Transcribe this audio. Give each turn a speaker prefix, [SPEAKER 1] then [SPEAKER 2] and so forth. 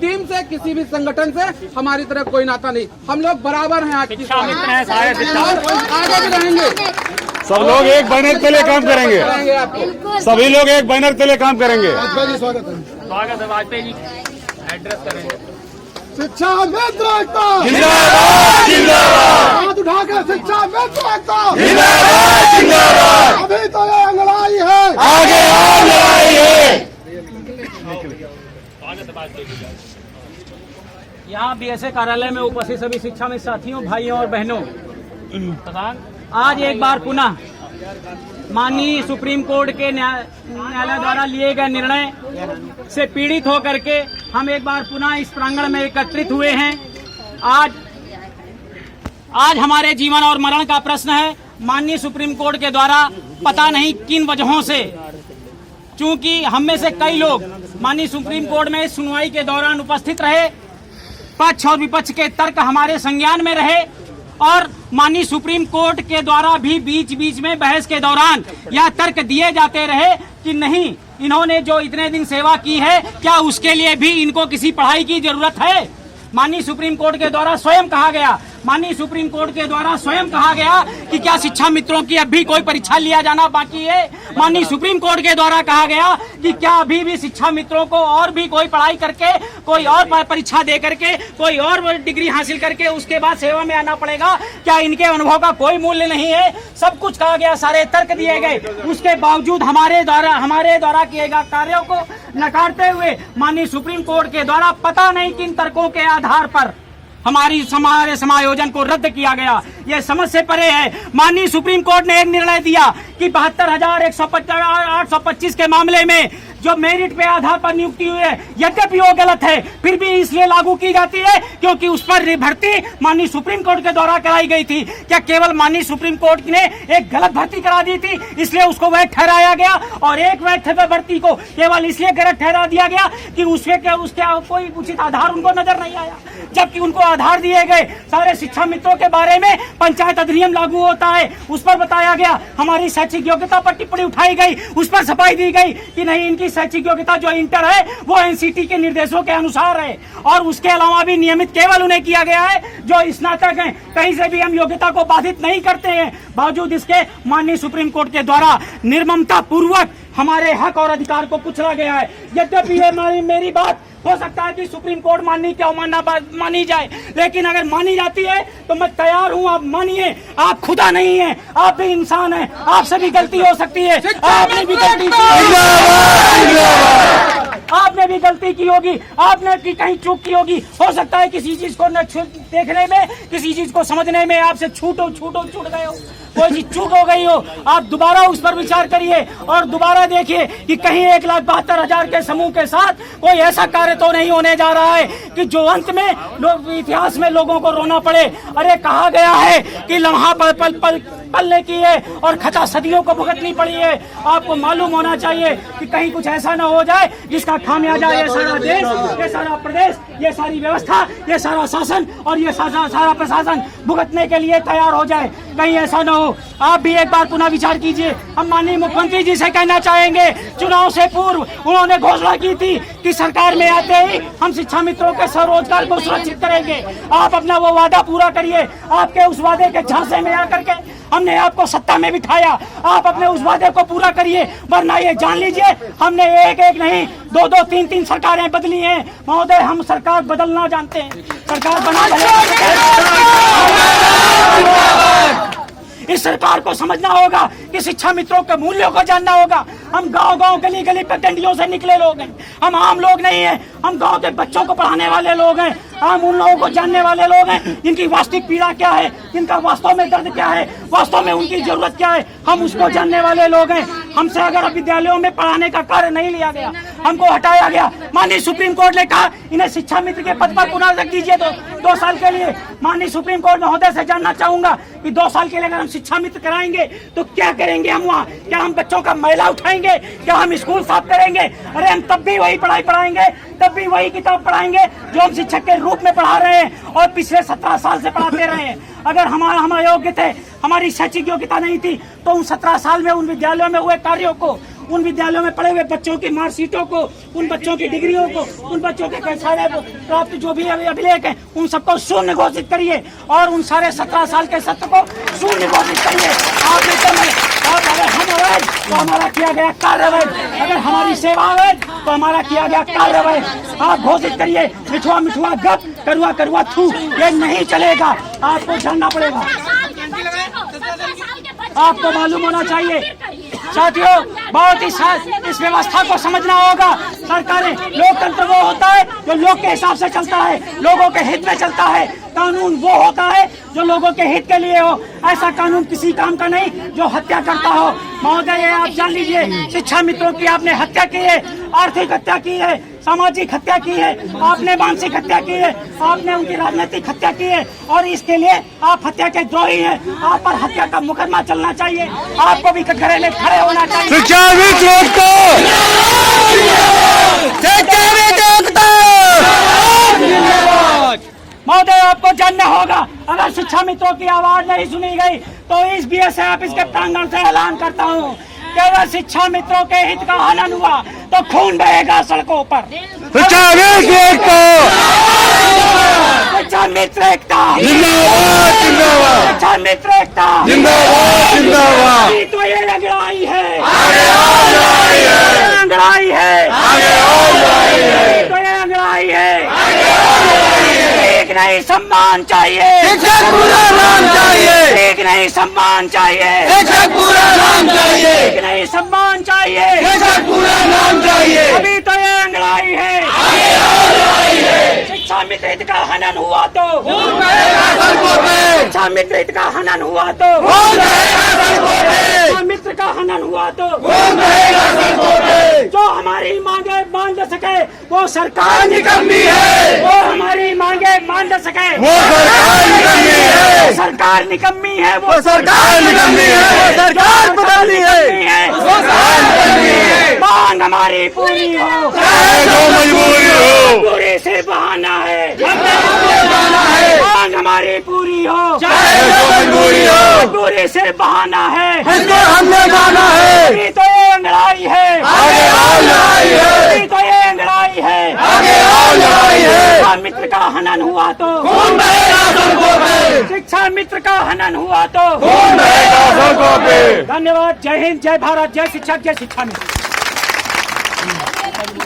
[SPEAKER 1] Team से, किसी भी संगठन से हमारी तरफ कोई नाता नहीं। हम लोग बराबर हैं, आगे भी रहेंगे।
[SPEAKER 2] सब लोग एक बैनर के लिए काम करेंगे, सभी लोग एक बैनर के लिए काम करेंगे।
[SPEAKER 3] स्वागत है वाजपेयी जी, एड्रेस करेंगे।
[SPEAKER 4] शिक्षा मित्र एकता
[SPEAKER 2] जिंदाबाद जिंदाबाद,
[SPEAKER 4] हाथ उठाकर शिक्षा मित्र एकता
[SPEAKER 2] जिंदाबाद जिंदाबाद,
[SPEAKER 4] अभी तो ये लड़ाई है,
[SPEAKER 2] आगे और लड़ाई है।
[SPEAKER 3] यहाँ बीएसए कार्यालय में उपस्थित सभी शिक्षा में साथियों, भाइयों और बहनों, आज एक बार पुनः माननीय सुप्रीम कोर्ट के न्यायालय द्वारा लिए गए निर्णय से पीड़ित होकर के हम एक बार पुनः इस प्रांगण में एकत्रित हुए हैं। आज हमारे जीवन और मरण का प्रश्न है। माननीय सुप्रीम कोर्ट के द्वारा पता नहीं किन वजहों से, चूंकि हम में से कई लोग माननीय सुप्रीम कोर्ट में सुनवाई के दौरान उपस्थित रहे, पक्ष और विपक्ष के तर्क हमारे संज्ञान में रहे और माननीय सुप्रीम कोर्ट के द्वारा भी बीच बीच में बहस के दौरान यह तर्क दिए जाते रहे कि नहीं, इन्होंने जो इतने दिन सेवा की है, क्या उसके लिए भी इनको किसी पढ़ाई की जरूरत है। माननीय सुप्रीम कोर्ट के द्वारा स्वयं कहा गया, माननीय सुप्रीम कोर्ट के द्वारा स्वयं कहा गया कि क्या शिक्षा मित्रों की अब भी कोई परीक्षा लिया जाना बाकी है। माननीय सुप्रीम कोर्ट के द्वारा कहा गया कि क्या अभी भी शिक्षा मित्रों को और भी कोई पढ़ाई करके, कोई और परीक्षा दे करके, कोई और डिग्री हासिल करके उसके बाद सेवा में आना पड़ेगा। क्या इनके अनुभव का कोई मूल्य नहीं है। सब कुछ कहा गया, सारे तर्क दिए गए। उसके बावजूद हमारे द्वारा किए गए कार्यों को नकारते हुए माननीय सुप्रीम कोर्ट के द्वारा पता नहीं किन तर्कों के आधार पर हमारे समायोजन को रद्द किया गया। यह समझ से परे है। माननीय सुप्रीम कोर्ट ने एक निर्णय दिया कि 72,825 के मामले में जो मेरिट पे आधार पर नियुक्ति हुई है, यद्यपि वो गलत है, फिर भी इसलिए लागू की जाती है क्योंकि उस पर भर्ती माननीय सुप्रीम कोर्ट के द्वारा कराई गई थी। क्या केवल माननीय सुप्रीम कोर्ट ने एक गलत भर्ती करा दी थी इसलिए उसको वैध ठहराया गया, और एक वैध भर्ती को केवल इसलिए गलत ठहरा दिया गया कि उसके कोई उचित आधार उनको नजर नहीं आया, जबकि उनको आधार दिए गए। सारे शिक्षा मित्रों के बारे में पंचायत अधिनियम लागू होता है, उस पर बताया गया। हमारी शैक्षिक योग्यता पर टिप्पणी उठाई गई, उस पर सफाई दी गई कि नहीं, इनकी शैक्षिक योग्यता जो इंटर है वो एनसीटी के निर्देशों के अनुसार है, और उसके अलावा भी नियमित केवल उन्हें किया गया है जो स्नातक हैं। कहीं से भी हम योग्यता को बाधित नहीं करते हैं। बावजूद इसके माननीय सुप्रीम कोर्ट के द्वारा निर्ममता पूर्वक हमारे हक और अधिकार को कुचला गया है। यद्यपि ये मेरी बात हो सकता है कि सुप्रीम कोर्ट मानी जाए, लेकिन अगर मानी जाती है तो मैं तैयार हूं। आप मानिए, आप खुदा नहीं है, आप भी इंसान हैं, आपसे भी गलती हो सकती है। आपने भी गलती की, आपने भी गलती की होगी, आपने भी कहीं चूक की होगी। हो सकता है किसी चीज को देखने में, किसी चीज को समझने में आपसे छूट गए हो, कोई चीज चूक हो गई हो। आप दोबारा उस पर विचार करिए और दोबारा देखिए कि कहीं 1,72,000 के समूह के साथ कोई ऐसा कार्य तो नहीं होने जा रहा है कि जो अंत में इतिहास में लोगों को रोना पड़े। अरे कहा गया है कि लम्हा पलने की है और खता सदियों को भुगतनी पड़ी है। आपको मालूम होना चाहिए कि कहीं कुछ ऐसा न हो जाए जिसका खामियाजा ये सारा देश, ये सारा प्रदेश, ये सारी व्यवस्था, ये सारा शासन और ये सारा प्रशासन भुगतने के लिए तैयार हो जाए। कहीं ऐसा न हो। आप भी एक बार पुनः विचार कीजिए। हम माननीय मुख्यमंत्री जी से कहना चाहेंगे, चुनाव से पूर्व उन्होंने घोषणा की थी कि सरकार में आते ही हम शिक्षा मित्रों के स्वरोजगार को सुरक्षित करेंगे। आप अपना वो वादा पूरा करिए। आपके उस वादे के झांसे में आकर के हमने आपको सत्ता में बिठाया, आप अपने उस वादे को पूरा करिए, वरना ये जान लीजिए हमने एक नहीं 2-2, 3-3 सरकारें बदली हैं। महोदय, हम सरकार बदलना जानते हैं, सरकार बनाना। इस सरकार को समझना होगा कि शिक्षा मित्रों के मूल्यों को जानना होगा। हम गांव-गांव, गली-गली पगडंडियों से निकले लोग हैं, हम आम लोग नहीं हैं। हम गांव के बच्चों को पढ़ाने वाले लोग हैं, हम उन लोगों को जानने वाले लोग हैं जिनकी वास्तविक पीड़ा क्या है, जिनका वास्तव में दर्द क्या है, वास्तव में उनकी जरूरत क्या है, हम उसको जानने वाले लोग हैं। हमसे अगर विद्यालयों में पढ़ाने का कार्य नहीं लिया गया, हमको हटाया गया, माननीय सुप्रीम कोर्ट ने कहा इन्हें शिक्षा मित्र के पद पर पुनः रख दीजिए 2 साल के लिए। माननीय सुप्रीम कोर्ट महोदय से जानना चाहूंगा कि 2 साल के लिए अगर हम शिक्षा मित्र कराएंगे तो क्या करेंगे हम वहाँ? क्या हम बच्चों का मैला उठाएंगे? क्या हम स्कूल साफ करेंगे? अरे हम तब भी वही पढ़ाई पढ़ाएंगे, तब भी वही किताब पढ़ाएंगे जो हम शिक्षक के रूप में पढ़ा रहे हैं और पिछले 17 साल से पढ़ाते रहे हैं। अगर हम अयोग्य थे, हमारी शैक्षिक योग्यता नहीं थी, तो उन 17 साल में उन विद्यालयों में हुए कार्यों को, उन विद्यालयों में पढ़े हुए बच्चों की मार्कशीटों को, उन बच्चों की डिग्रियों को, उन बच्चों के सारे प्राप्त जो भी अभिलेख हैं उन सबको शून्य घोषित करिए और उन सारे 17 साल के सत्र को शून्य घोषित करिए। आपने और अगर हम अवैध तो हमारा किया गया कार्य अवैध, अगर हमारी सेवा अवैध तो हमारा किया गया कार्य अवैध। आप घोषित करिए। मिठुआ मिठुआ गप, करुआ करुआ थू, ये नहीं चलेगा। आपको जानना पड़ेगा, आपको मालूम होना चाहिए। साथियों, बहुत ही इस व्यवस्था को समझना होगा। सरकारें, लोकतंत्र वो होता है जो लोग के हिसाब से चलता है, लोगों के हित में चलता है। कानून वो होता है जो लोगों के हित के लिए हो। ऐसा कानून किसी काम का नहीं जो हत्या करता हो। महोदय, आप जान लीजिए, शिक्षा मित्रों की आपने हत्या की है, आर्थिक हत्या की है, सामाजिक हत्या की है, आपने मानसिक हत्या की है, आपने उनकी राजनीतिक हत्या की है और इसके लिए आप हत्या के द्रोही हैं। आप पर हत्या का मुकदमा चलना चाहिए। आपको भी कटघरे में खड़े होना चाहिए। महोदय, आपको जानना होगा, अगर शिक्षा मित्रों की आवाज नहीं सुनी गई तो इस बीएसए ऑफिस के प्रांगण से ऐलान करता हूँ कि अगर शिक्षा मित्रों के हित का हनन हुआ तो खून बहेगा सड़कों पर। शिक्षा मित्र एकता, शिक्षा मित्र एकता, तो ये लड़ाई है, लड़ाई है, तो ये लड़ाई है। एक नहीं सम्मान चाहिए, पूरा नाम चाहिए, एक नहीं सम्मान चाहिए, पूरा नाम चाहिए, एक नहीं सम्मान चाहिए, पूरा नाम चाहिए। अभी तो ये लड़ाई है, शिक्षा मित्र हित का हनन हुआ तो, शिक्षा मित्र हित का हनन हुआ तो, शिक्षा मित्र का हनन हुआ तो जो हमारी मांगे मान न सके वो सरकार निकम्मी है, वो हमारी मांगे मान न सके वो सरकार निकम्मी है, वो सरकार निकम्मी है, वो सरकार बदलनी है, वो सरकार। मांग हमारी पूरी हो, मजबूरी हो, पूरे से बहाना है, मांग हमारी पूरी हो, मजबूरी हो, पूरे से बहाना है, हमने गाना है। अभी तो ये लड़ाई है, आगे आओ लड़ाई है, अभी तो ये लड़ाई है, आगे आओ लड़ाई है। शिक्षा मित्र का हनन हुआ तो खून बहेगा सड़कों पे, शिक्षा मित्र का हनन हुआ तो खून बहेगा सड़कों पे। धन्यवाद। जय हिंद, जय भारत, जय शिक्षक, जय शिक्षा मित्र।